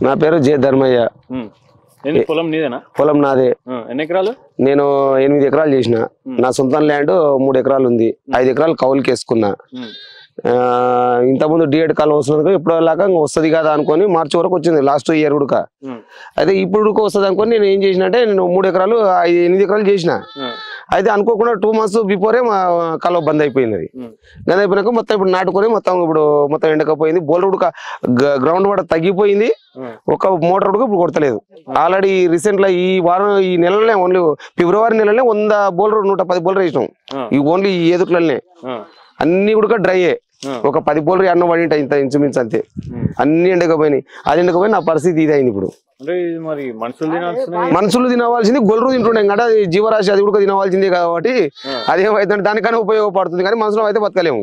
నా పేరు జే ధర్మయ్య. పొలం నీదేనా? పొలం నాదే. ఎన్ని ఎకరాలు? నేను 8 ఎకరాలు చేసిన. నా సొంత ల్యాండ్ 3 ఎకరాలు ఉంది. 5 ఎకరాలు కౌలుకి వేసుకున్నా. ఇంతకుముందు డిఎడ్ కాలం వస్తున్నది, ఇప్పుడులాగా వస్తుంది కదా అనుకుని మార్చి వరకు వచ్చింది లాస్ట్ ఇయర్ ఉడక. అయితే ఇప్పుడు వస్తుంది అనుకుని నేను ఏం చేసిన అంటే నేను 3 ఎకరాలు 8 ఎకరాలు చేసిన. అయితే అనుకోకుండా 2 months బిఫోరే మా కాలువ బంద్ అయిపోయింది. అది బంద్ అయిపోయినాక మొత్తం ఇప్పుడు నాటుకొని మొత్తం ఎండకపోయింది. బోల్ ఉడక గ్రౌండ్ వాటర్ తగ్గిపోయింది. ఒక మోటార్ ఉడక ఇప్పుడు కొడతలేదు. ఆల్రెడీ రీసెంట్ గా ఈ నెలలోనే ఓన్లీ ఫిబ్రవరి నెలలోనే 100 బోల్డర్ 110 బోల్డర్ వేసినాం. ఈ ఓన్లీ ఈ ఎదుట్లనే అన్ని ఉడక డ్రైయే. ఒక 10 బోల్డర్ అన్నం పడి ఇంత ఇంచుమించు అంతే. అన్ని ఎండకపోయినాయి. అది ఎండకపోయి నా పరిస్థితి ఇది అయింది. ఇప్పుడు మనుషులు తినవలసింది గొల్లు తింటుండే కదా, జీవరాశి అది కూడా తినవలసిందే కాబట్టి అదేమైతే దానికన్నా ఉపయోగపడుతుంది. కానీ మనుషులు అయితే బతకలేము.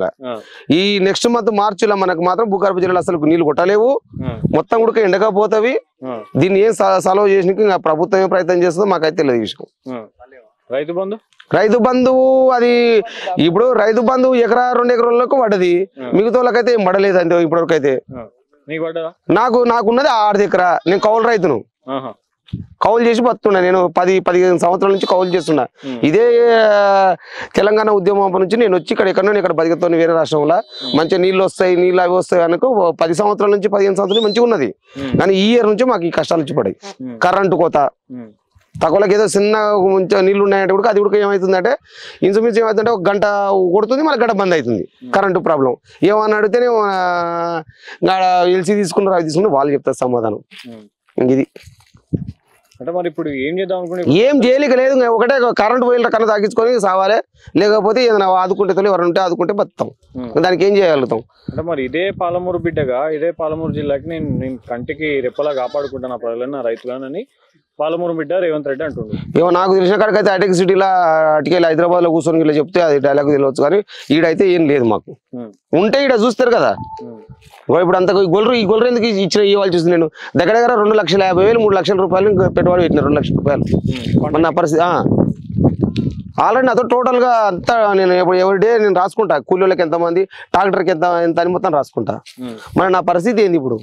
ఈ నెక్స్ట్ మంత్ మార్చిలో మనకు మాత్రం భూగర్భ జలాలు అసలు నీళ్లు కొట్టలేవు. మొత్తం కూడా ఎండకపోతవి. దీన్ని ఏం సాల్వ్ చేసిన ప్రభుత్వం ఏం ప్రయత్నం చేస్తుందో మాకైతే తెలియదు విషయం. రైతు బంధువు అది ఇప్పుడు రైతు బంధువు ఎకరా 2 ఎకరాలకు పడ్డది. మిగతా వాళ్ళకైతే ఏం పడలేదు అంతే ఇప్పటివరకు అయితే. నాకున్నది 6 ఎకరా. నేను కౌలు రైతును. కౌలు చేసి బతున్నా. నేను 10-15 సంవత్సరాల నుంచి కౌలు చేస్తున్నా. ఇదే తెలంగాణ ఉద్యమం నుంచి నేను వచ్చి ఇక్కడ బతికతోని వేరే రాష్ట్రంలో మంచిగా నీళ్ళు వస్తాయి, నీళ్ళు అవి వస్తాయి అనుకో 10 సంవత్సరాల నుంచి 15 సంవత్సరాలు మంచిగా ఉన్నది. కానీ ఈ ఇయర్ నుంచి మాకు ఈ కష్టాలు వచ్చి పడాయి. కరెంటు కోత తక్కువకి ఏదో చిన్న మంచిగా నీళ్ళు ఉన్నాయంటే కూడా అది కూడా ఏమవుతుందంటే ఇంచుమించు ఏమవుతుందంటే 1 గంట కొడుతుంది, మళ్ళీ గంట బంద్ అవుతుంది. కరెంటు ప్రాబ్లం ఏమన్నా అడిగితేనే ఎల్సీ తీసుకున్నారు, అవి తీసుకుని వాళ్ళు చెప్తారు సమాధానం. ఇది అంటే మరి ఇప్పుడు ఏం చేద్దాం అనుకుంటే ఏం చేయలేక లేదు. ఒకటే కరెంటు పోయిన కన్నా తగ్గించుకొని సావాలి. లేకపోతే ఏదైనా ఆదుకుంటే ఎవరు ఉంటే ఆదుకుంటే బతాం. దానికి ఏం చేయగలుగుతాం. అంటే మరి ఇదే పాలమూరు బిడ్డగా ఇదే పాలమూరు జిల్లాకి నేను కంటికి రెప్పలా కాపాడుకుంటున్నా ప్రజలను రైతులని పాలమూరు బిడ్డ రేవంత్ రెడ్డి అంటుండు. ఏమో నాకు తెలిసిన కాడికి అయితే అటెక్ సిటీలో అటుకెళ్ళి హైదరాబాద్ లో కూర్చొని ఇలా చెప్తే అది డైలాగ్ తెలియవచ్చు. కానీ ఈడైతే ఏం లేదు మాకు. ఉంటే ఈడ చూస్తారు కదా. ఇప్పుడు అంత ఈ గొల్లు ఎందుకు ఇవ్వాల్సి చూస్తుంది. నేను దగ్గర 2,50,000 3 లక్షల రూపాయలు పెట్టుబడి పెట్టిన 2 లక్షల రూపాయలు నా పరిస్థితి. ఆల్రెడీ నాతో టోటల్ గా అంతా నేను ఎవరి డే నేను రాసుకుంటా. కూలీలకు ఎంతమంది, ట్రాక్టర్కి ఎంత అని మొత్తం రాసుకుంటా. మరి నా పరిస్థితి ఏంది ఇప్పుడు?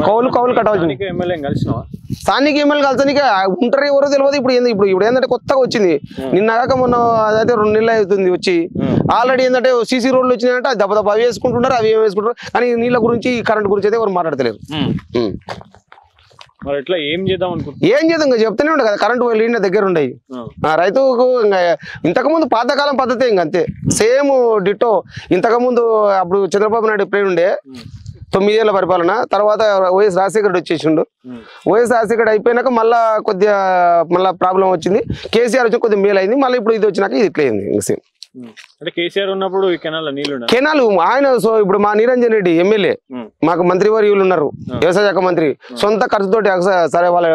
కౌలు కట్టవలసింది. స్థానిక ఎమ్మెల్యే కలిసానికి ఉంటారు ఎవరో తెలియదు. ఇప్పుడు ఏంటంటే కొత్తగా వచ్చింది. నిన్నగాక మొన్న అదైతే 2 నెలలు అవుతుంది వచ్చి. ఆల్రెడీ ఏంటంటే సీసీ రోడ్లు వచ్చినాయంటే దెబ్బ అవి వేసుకుంటున్నారు, అవి ఏం వేసుకుంటారు. కానీ నీళ్ళ గురించి కరెంట్ గురించి అయితే ఎవరు మాట్లాడతలేరు. మరి ఎట్లా ఏం చేద్దాం ఇంకా చెప్తూనే ఉండే కదా. కరెంటు నీళ్ళ దగ్గర ఉండయి. రైతుకు ఇంతకుముందు పాతకాలం పద్ధతి ఇంక అంతే సేమ్ డిటో. ఇంతకుముందు అప్పుడు చంద్రబాబు నాయుడు ప్రేమ ఉండే 9 ఏళ్ల పరిపాలన. తర్వాత వైఎస్ రాజశేఖర రెడ్డి వచ్చేసిండు. వైఎస్ రాజశేఖర రెడ్డి అయిపోయినాక మళ్ళా ప్రాబ్లం వచ్చింది. కేసీఆర్ వచ్చి కొద్దిగా మేలు అయింది. మళ్ళీ ఇప్పుడు ఇది వచ్చినాక ఇది ఇట్లా అయింది. సేమ్ అంటే కేసీఆర్ ఉన్నప్పుడు కెనాలు ఆయన. సో ఇప్పుడు మా నిరంజన్ రెడ్డి ఎమ్మెల్యే మాకు మంత్రివర్యులు ఉన్నారు, వ్యవసాయ శాఖ మంత్రి. సొంత ఖర్చుతోటి సరే వాళ్ళ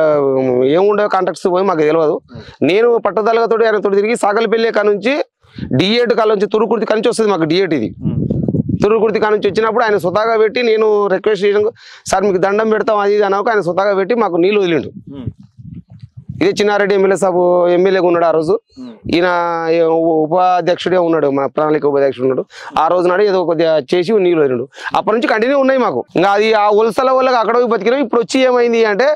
ఏముండే కాంట్రాక్ట్స్ పోయి మాకు తెలియదు. నేను పట్టుదలతో ఆయనతో తిరిగి సాగలపల్లి కానుంచి డిఏట్ కాల నుంచి తురుకుర్తి కానుంచి వస్తుంది మాకు డిఏట్. ఇది తురుకుర్తి కానుంచి వచ్చినప్పుడు ఆయన స్వతహాగా పెట్టి నేను రిక్వెస్ట్ చేసిన సార్ మీకు దండం పెడతాం అది ఇది అనక ఆయన స్వతహాగా పెట్టి మాకు నీళ్ళు వదిలిండు. ఇదే చిన్నారెడ్డి ఎమ్మెల్యేగా ఉన్నాడు ఆ రోజు. ఈయన ఉపాధ్యక్షుడే ఉన్నాడు, మన ప్రణాళిక ఉపాధ్యక్షుడు ఉన్నాడు. ఆ రోజు నాడు ఏదో కొద్దిగా చేసి నీళ్ళు వదిలిండు. అప్పటి నుంచి కంటిన్యూ ఉన్నాయి మాకు. ఇంకా అది ఆ ఉలసల వల్ల అక్కడ బతికినాం. ఇప్పుడు వచ్చి ఏమైంది అంటే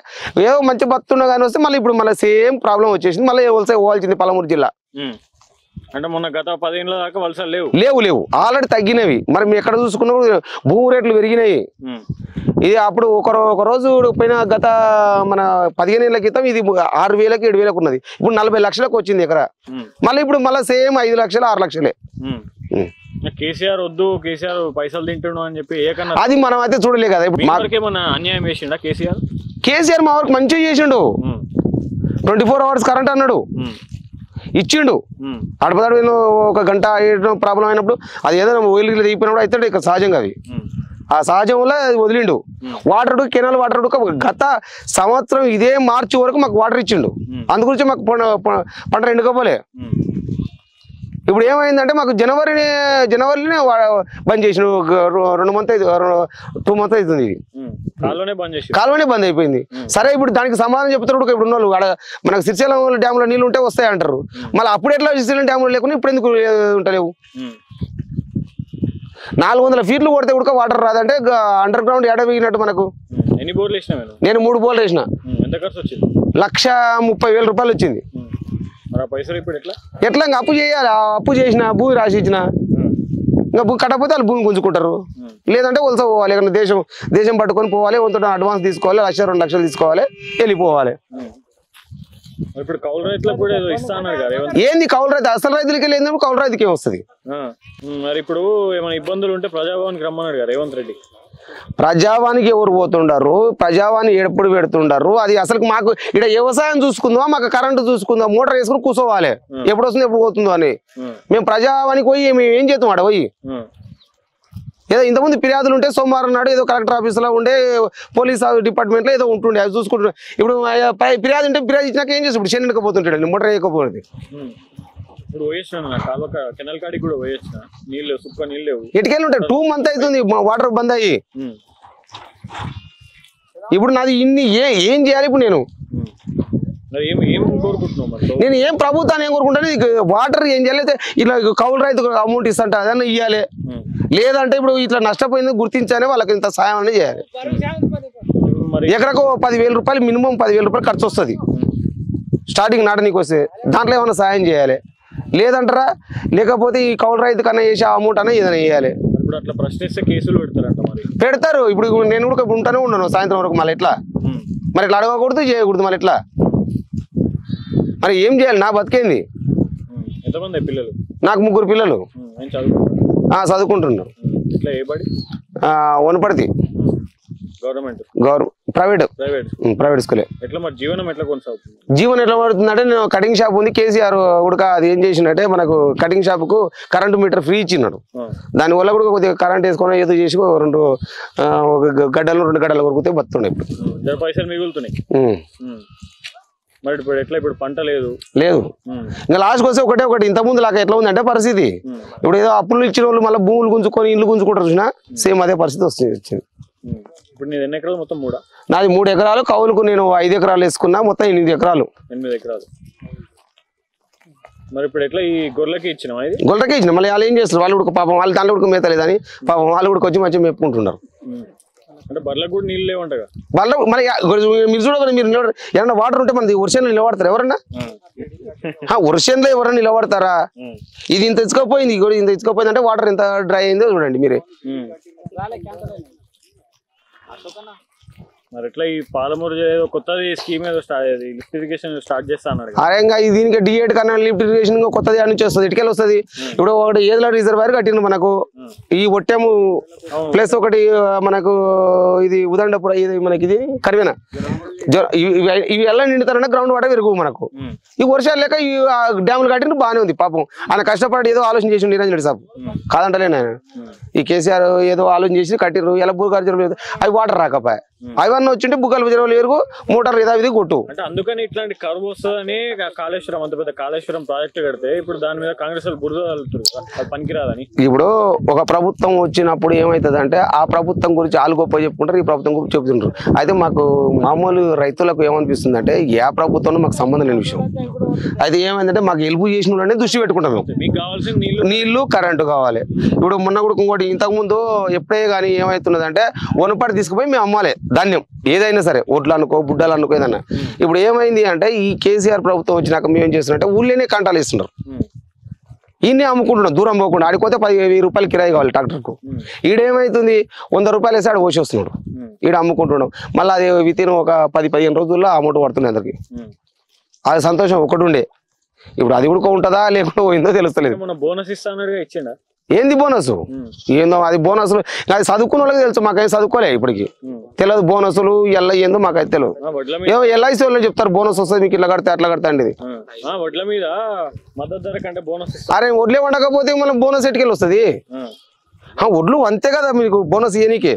ఏదో మంచి బతున్నా కానీ వస్తే మళ్ళీ సేమ్ ప్రాబ్లం వచ్చేసింది. మళ్ళీ వలస పోవాల్సింది పాలమూరు జిల్లా. అంటే మొన్న గత 10 ఏళ్ల దాకా వలసలు లేవు ఆల్రెడీ తగ్గినవి. మరి మేము ఎక్కడ చూసుకున్నా భూమి రేట్లు పెరిగినాయి. ఇది అప్పుడు ఒక రోజు పోయిన గత మన 15 ఏళ్ల క్రితం ఇది 6,000కి 7,000కు ఉన్నది. ఇప్పుడు 40 లక్షలకు వచ్చింది ఎకరా. ఇప్పుడు సేమ్ 5 లక్షలు 6 లక్షలే. కేసీఆర్ వద్దు, కేసీఆర్ పైసలు తింటున్నాడు అని చెప్పి అది మనం అయితే చూడలే కదా. ఇప్పుడు అన్యాయం చేసిండా కేసీఆర్ మా వరకు మంచిగా చేసిండు. 24 hours కరెంట్ అన్నాడు, ఇచ్చిండు. అడపదాడు ఒక గంట ప్రాబ్లం అయినప్పుడు అది ఏదైనా ఓయిల్ తీపినప్పుడు అయితే ఇక్కడ సహజంగా అది ఆ సహజంలో వదిలిండు. వాటర్ కెనాల్ వాటర్ గత సంవత్సరం ఇదే మార్చి వరకు మాకు వాటర్ ఇచ్చిండు. అందుగురించి మాకు పంట ఎండుకోపోలే. ఇప్పుడు ఏమైందంటే మాకు జనవరిలోనే బంద్ చేసిన 2 months అవుతుంది. ఇది కాలువనే బంద్ అయిపోయింది. సరే ఇప్పుడు దానికి సమాధానం చెప్తారు. ఇప్పుడు ఉన్న వాళ్ళు మనకు శ్రీశైలం డ్యామ్ లో నీళ్ళు ఉంటే వస్తాయి అంటారు. మళ్ళీ అప్పుడు ఎట్లా శ్రీశైలం డ్యామ్ లో లేకుండా ఇప్పుడు ఎందుకు ఉంటలేవు? 400 ఫీట్లు కొడితే కూడా వాటర్ రాదంటే అండర్ గ్రౌండ్ ఎడవిగినట్టు మనకు. ఎన్ని బోర్లు వేసినా నేను 3 బోర్లు వేసిన. ఎంత ఖర్చు వచ్చింది? 1,30,000 రూపాయలు వచ్చింది. మరి ఆ పైసలు ఇప్పుడు ఎట్లా ఇంకా అప్పు చేయాలి? అప్పు చేసిన భూమి రాసి ఇచ్చిన ఇంకా భూమి కట్టకపోతే వాళ్ళు భూమి గుంజుకుంటారు. లేదంటే వలస పోవాలి, ఇక్కడ దేశం పట్టుకొని పోవాలి, కొంత అడ్వాన్స్ తీసుకోవాలి, 1,00,000 2 లక్షలు తీసుకోవాలి, వెళ్ళిపోవాలి. ఇప్పుడు కౌలు రైతులకు కూడా ఏదో ఇస్తా అన్నారు కదా, ఏంది కౌలు రైతు? అసలు రైతులకి లేదు, కౌలు రైతుకి ఏమొస్తుంది? మరి ఇప్పుడు ఏమైనా ఇబ్బందులు ఉంటే ప్రజాభవన్కి రమ్మన్నాడు కదా రేవంత్ రెడ్డి. ప్రజావానికి ఎవరు పోతుండారు? ప్రజావాణి ఎప్పుడు పెడుతుండారు? అది అసలు మాకు ఇక్కడ వ్యవసాయం చూసుకుందాం, మాకు కరెంటు చూసుకుందాం, మోటార్ వేసుకుని కూర్చోవాలి, ఎప్పుడు వస్తుంది ఎప్పుడు పోతుందో అని. మేము ప్రజావానికి పోయి మేము ఏం చేస్తాం? ఆడ పోయి ఏదో ఇంతకుముందు ఫిర్యాదులు ఉంటే సోమవారం నాడు ఏదో కలెక్టర్ ఆఫీస్లో ఉండే పోలీస్ డిపార్ట్మెంట్లో ఏదో ఉంటుండే, అది చూసుకుంటున్నాం. ఇప్పుడు ఫిర్యాదు ఉంటే ఫిర్యాదు ఇచ్చినాక ఏం చేస్తాం? ఇప్పుడు శనికపోతుంటాడు, మోటార్ వేయకపోతుంది. ఇప్పుడు పోయేసిన కెనాల్ కాడికి కూడా పోయేసిన, నీళ్ళు సుక్క నీళ్ళు లేవు. ఎటుకెళ్ళి ఉంటాయి? 2 months అవుతుంది వాటర్ బంద్ అయ్యి. ఇప్పుడు నాది ఇన్ని ఏం చేయాలి ఇప్పుడు? నేను ఏం ప్రభుత్వాన్ని ఏం కోరుకుంటాను? వాటర్ ఏం చేయాలి? ఇట్లా కౌలు రైతు అమౌంట్ ఇస్తంట అదన్నా ఇవ్వాలి, లేదంటే ఇప్పుడు ఇట్లా నష్టపోయింది గుర్తించానే వాళ్ళకి ఇంత సాయం అనేది చేయాలి. ఎకరకు 10,000 రూపాయలు మినిమం 10,000 రూపాయలు ఖర్చు వస్తుంది స్టార్టింగ్ నాటనీకి వస్తే, దాంట్లో ఏమైనా సాయం చేయాలి. లేదంటారా? లేకపోతే ఈ కౌలు రైతు కన్నా వేసే అమౌంట్ అనే ఏదైనా వేయాలి. అట్లా ప్రశ్నిస్తే కేసులు పెడతారు. ఇప్పుడు నేను కూడా ఉంటానే ఉన్నాను సాయంత్రం వరకు, మళ్ళీ ఎట్లా మరి ఇట్లా అడగకూడదు, చేయకూడదు, మళ్ళీ ఎట్లా మరి ఏం చేయాలి? నా బతికేంది? పిల్లలు నాకు 3 పిల్లలు చదువుకుంటున్నారు. వనపర్తి ప్రైవేట్ స్కూలే. జీవనం ఎట్లా పడుతుందంటే, నేను కటింగ్ షాప్ ఉంది, కేసీఆర్ కూడా అది ఏం చేసిందంటే మనకు కటింగ్ షాప్ కు కరెంటు మీటర్ ఫ్రీ ఇచ్చినాడు. దానివల్ల కూడా కొద్దిగా కరెంట్ వేసుకొని ఏదో చేసి 2 గడ్డలు కొరికితే బతుండే. ఇప్పుడు పైసలు మిగులుతున్నాయి. మరి ఇప్పుడు పంట లేదు. ఇంకా లాస్ట్కి వస్తే ఒకటి ఇంతకుముందు లాగా ఎట్లా ఉందంటే పరిస్థితి, ఇప్పుడు ఏదో అప్పులు ఇచ్చిన వాళ్ళు మళ్ళీ భూములు గుంజుకొని ఇల్లు గుంజుకుంటారు చూసినా, సేమ్ అదే పరిస్థితి వచ్చింది. ఇప్పుడు నీది ఎన్ని ఎకరాలు? మొత్తం 3. నాది 3 ఎకరాలు. కౌలుకు నేను 5 ఎకరాలు వేసుకున్నా, మొత్తం 8 ఎకరాలు. 8 ఎకరాలు. మరి ఇప్పుడు ఎట్లా ఈ గొర్రెలకి ఇచ్చిన? గొర్రెలకి ఇచ్చిన. మళ్ళీ వాళ్ళు ఏం చేస్తారు? వాళ్ళు కూడా పాపం వాళ్ళ దాంట్లో కూడా మేతలేదని పాపం వాళ్ళు కూడా వచ్చి మంచిగా మేపుకుంటున్నారు. అంటే బర్రెలకు కూడా నీళ్ళు లేవంటగా. వాళ్ళు మరి మీరు చూడగలరు, మీరు ఏమన్నా వాటర్ ఉంటే మనది వర్షంలో నిలబడతారు ఎవరన్నా? వర్షంలో ఎవరన్నా నిలబడతారా? ఇది ఇంత ఇచ్చుకోపోయింది, ఇంత ఇచ్చుకోపోయింది అంటే వాటర్ ఎంత డ్రై అయిందో చూడండి మీరే. మరి ఎట్లా ఈ పాలమూరు కొత్తది స్కీమ్ ఏదో లిఫ్ట్ ఇరిగేషన్ స్టార్ట్ చేస్తా అన్నాడు. అరే ఇంకా దీనికి D.ED కన్నా లిఫ్ట్ ఇరిగేషన్ కొత్తది అని నుంచి వస్తుంది, ఇటుకెళ్ళి వస్తుంది. ఇప్పుడు ఒకటి ఏదైనా రిజర్వాయర్ కట్టింది మనకు, ఈ ఒట్టెము ప్లస్ ఒకటి మనకు ఇది ఉదండపుర, ఇది మనకి ఇది కరివేనా, ఇవి ఎలా నిండుతారన్నా గ్రౌండ్ వాటర్ పెరుగు మనకు. ఈ వర్షాలు లేక ఈ డ్యాములు కట్టిన బాగానే ఉంది పాపం. ఆయన కష్టపడి ఏదో ఆలోచన చేసి నిరంజన్ రెడ్డి సాబ్ కాదంటలేను ఆయన. ఈ కేసీఆర్ ఏదో ఆలోచన చేసి కట్టిర్రు, ఎలా భూగర్భ జరువులు అవి వాటర్ రాకపోయా, అవన్నీ వచ్చింటే భూగర్భ జరువులు ఎరుగు మోటార్ యథావిధి కొట్టు. అంటే అందుకని ఇట్లాంటి కరువు వస్తుందని కాళేశ్వరం, అంత పెద్ద కాళేశ్వరం ప్రాజెక్ట్ కడితే ఇప్పుడు దాని మీద కాంగ్రెస్ బురద పనికిరాదని. ఇప్పుడు ఒక ప్రభుత్వం వచ్చినప్పుడు ఏమవుతుంది అంటే ఆ ప్రభుత్వం గురించి వాళ్ళు గొప్ప చెప్పుకుంటారు, ఈ ప్రభుత్వం గురించి చెప్తుంటారు. అయితే మాకు మామూలు రైతులకు ఏమనిపిస్తుంది అంటే ఏ ప్రభుత్వం మాకు సంబంధం లేని విషయం. అయితే ఏమైందంటే మాకు హెల్ప్ చేసిన వాళ్ళనే దృష్టి పెట్టుకుంటాం. మీకు కావాల్సిన నీళ్లు కరెంటు కావాలి. ఇప్పుడు మొన్న కూడా ఇంకోటి ఇంతకుముందు ఎప్పుడే కానీ ఏమవుతున్నదంటే వనపడి తీసుకుపోయి మేము అమ్మాలి ధాన్యం, ఏదైనా సరే ఒడ్లు అనుకో బుడ్డలు అనుకో ఏదన్నా. ఇప్పుడు ఏమైంది అంటే ఈ కేసీఆర్ ప్రభుత్వం వచ్చినాక మేము ఏం చేస్తున్నారంటే ఊళ్ళోనే కంటాలు ఇస్తున్నారు, ఈయనే అమ్ముకుంటున్నాం దూరం పోకుండా. ఆడిపోతే 10,000 రూపాయలు కిరాయి కావాలి ట్రాక్టర్కు. ఈడేమవుతుంది 100 రూపాయలు వేసి ఆడ పోసి వస్తున్నాడు, ఈడ అమ్ముకుంటున్నాం. మళ్ళీ అది వితిన్ ఒక 10-15 రోజుల్లో అమౌంట్ పడుతుంది అందరికి. అది సంతోషం ఒకటి ఉండే. ఇప్పుడు అది కూడా ఉంటుందా లేకుండా పోయిందో తెలుస్తలేదు. బోనస్ ఇచ్చిండా? ఏంది బోనస్? ఏందో అది బోనస్ అది చదువుకున్న వాళ్ళకి తెలుసు, మాకైతే చదువుకోలే ఇప్పటికి తెలియదు బోనసులు ఎలా ఏందో మాకైతే తెలియదు. ఏమో LIC వాళ్ళు చెప్తారు బోనస్ వస్తుంది మీకు ఇట్లా కడితే అట్లా కడతా అండి. అరే వడ్లే వండకపోతే మనం బోనస్ ఎట్టుకెళ్ళి వస్తుంది. వడ్లు అంతే కదా మీకు బోనస్ ఇయనీకే.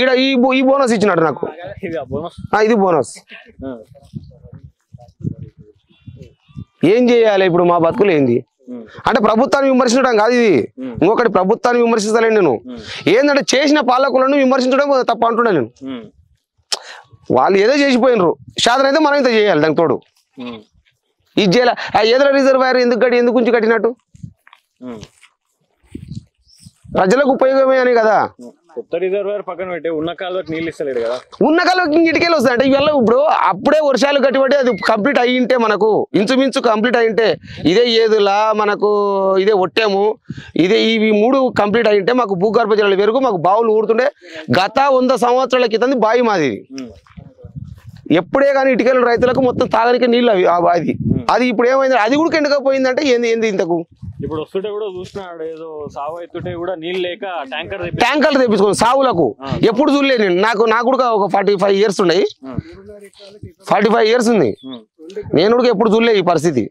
ఈడ ఈ బోనస్ ఇచ్చినట్టు నాకు, ఇది బోనస్. ఏం చేయాలి ఇప్పుడు? మా బతుకులు ఏంది అంటే ప్రభుత్వాన్ని విమర్శించడం కాదు ఇది. ఇంకొకటి ప్రభుత్వాన్ని విమర్శిస్తలేను నేను. ఏంటంటే చేసిన పాలకులను విమర్శించడం తప్ప అంటున్నా నేను. వాళ్ళు ఏదో చేసిపోయినరు, శాతం అయితే మనం ఇంత చేయాలి. దానికి తోడు ఇది చేయాలి. ఏదో రిజర్వాయర్ ఎందుకు ఉంచి కట్టినట్టు ప్రజలకు ఉపయోగమే అని కదా. కొత్త రిజర్వాయర్ పక్కన పెట్టి ఉన్న కాలువకి నీళ్ళు ఇస్తలేడు కదా. ఉన్న కాలువకి ఇటుకెళ్ళి వస్తాయి అంటే ఇవాళ ఇప్పుడు అప్పుడే వర్షాలు గట్టిపడి అది కంప్లీట్ అయ్యింటే మనకు ఇంచుమించు కంప్లీట్ అయ్యింటే ఇదే ఏదులా మనకు ఇదే ఒట్టేము ఇదే ఇవి 3 కంప్లీట్ అయ్యింటే మాకు భూగర్భ జలాలు పెరుగు మాకు బావులు ఊడుతుండే. గత 100 సంవత్సరాల క్రితం బావి మాది. ఎప్పుడే కానీ ఇటుకెళ్ళ రైతులకు మొత్తం తాగడానికి నీళ్ళు అవి ఆ బావి. అది ఇప్పుడు ఏమైంది అది కూడా ఎండకపోయిందంటే ఏంది ఇంతకు. ఇప్పుడు వస్తుంటే కూడా చూసినాడు ఏదో సాగు అవుతుంటే కూడా నీళ్ళు లేక ట్యాంకర్లు తెప్పించుకోండి సాగులకు. ఎప్పుడు చూడలేదు నేను. నాకు కూడా ఒక 45 ఇయర్స్ ఉన్నాయి. 45 ఇయర్స్ ఉంది. నేను కూడా ఎప్పుడు చూడలేదు ఈ పరిస్థితి.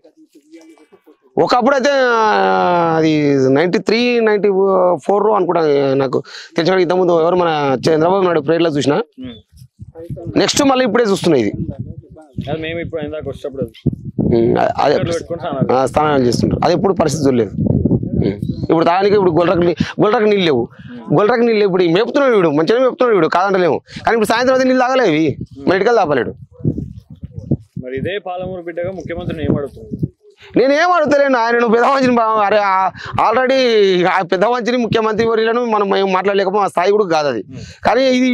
ఒకప్పుడు అయితే అది 93, 94 అనుకుంటా నాకు తెలిసిన. ఇంతకుముందు ఎవరు మన చంద్రబాబు నాయుడు ప్రేర్లో చూసిన. నెక్స్ట్ మళ్ళీ ఇప్పుడే చూస్తున్నాయి ఇది. మేము ఇప్పుడు ఇందాక వచ్చేటప్పుడు స్నానాలు చేస్తుంటారు. అది ఎప్పుడు పరిస్థితి చూడలేదు. ఇప్పుడు దానికి ఇప్పుడు గొల్లరకు నీళ్ళు లేవు. గొల్లరకు నీళ్ళు ఇప్పుడు మేపుతున్నాడు వీడు మంచిగా మేపుతున్నాడు వీడు కాదంటలేము. కానీ ఇప్పుడు సాయంత్రం అయితే నీళ్ళు తాగలేవు ఇవి మెడికల్ తాపలేడు. మరి ఇదే పాలమూరు బిడ్డగా ముఖ్యమంత్రిని ఏం అడుగుతుంది? నేనేం అడుగుతలేను ఆయనను పెద్ద మంచిని. అరే ఆల్రెడీ ఆ పెద్ద మంచిని ముఖ్యమంత్రి వర్యులను మనం మాట్లాడలేకపోతే ఆ స్థాయి కూడా కాదు అది. కానీ ఇది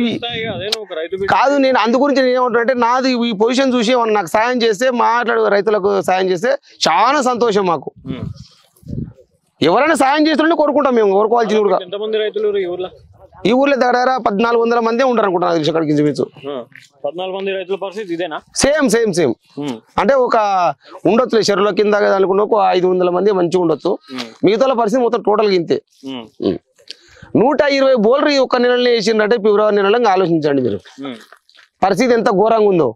కాదు. నేను అందు గురించి నేను ఏమంటున్నా నాది ఈ పొజిషన్ చూసి నాకు సాయం చేస్తే రైతులకు సాయం చేస్తే చాలా సంతోషం మాకు. ఎవరైనా సాయం చేస్తుంటే కోరుకుంటాం మేము. కోరుకోవాల్సింది కూడా. ఎంతమంది రైతులు ఈ ఊర్లో దగ్గర 1400 మంది ఉంటారు అనుకుంటున్నా తెలిసి అక్కడికి ఇంచుమించు. 14 మంది రైతుల పరిస్థితి ఇదేనా? సేమ్ అంటే ఒక ఉండొచ్చు చెరువుల కింద అనుకున్న 500 మంది మంచిగా ఉండొచ్చు. మిగతా పరిస్థితి మొత్తం టోటల్గా ఇంతే. 120 బోర్లు ఒక్క నెలలో వేసిందంటే ఫిబ్రవరి నెలలో ఆలోచించండి మీరు పరిస్థితి ఎంత ఘోరంగా ఉందో.